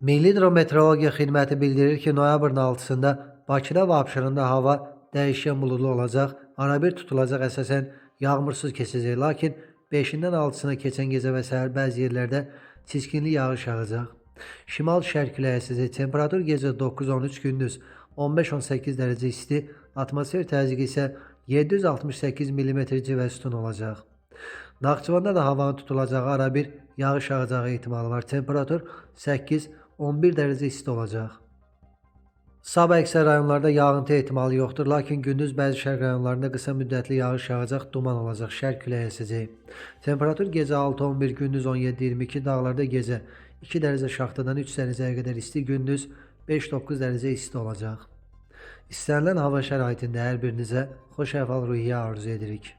Milli Hidrometeorologiya Xidməti bildirir ki, noyabrın 6-sında Bakıda və Abşeronda hava dəyişkən buludlu olacaq, arabir tutulacaq, əsasən yağmursuz keçəcək. Lakin 5-dən 6-sına keçən gecə və səhər bəzi yerlərdə çiskinli yağış yağacaq. Şimal-şərq küləyi əsəcək. Temperatur gecə 9-13, gündüz 15-18 dərəcə isti, atmosfer təzyiqi isə 768 mm civə sütun olacaq. Naxçıvanda da havanın tutulacağı, arabir yağış yağacağı ehtimalı var. Temperatur 8-11 dərəcə isti olacaq. Sabah əksər rayonlarda yağıntı ehtimalı yoxdur, lakin gündüz bəzi şərq rayonlarında qısa müddətli yağış yağacaq, duman olacaq, şərq küləyi əsəcək. Temperatur gecə 6-11, gündüz 17-22, dağlarda gecə 2 dərəcə şaxtadan 3 dərəcəyə qədər isti, gündüz 5-9 dərəcə isti olacaq. İstənilən hava şəraitində hər birinizə xoş əhval-ruhiyyə arzu edirik.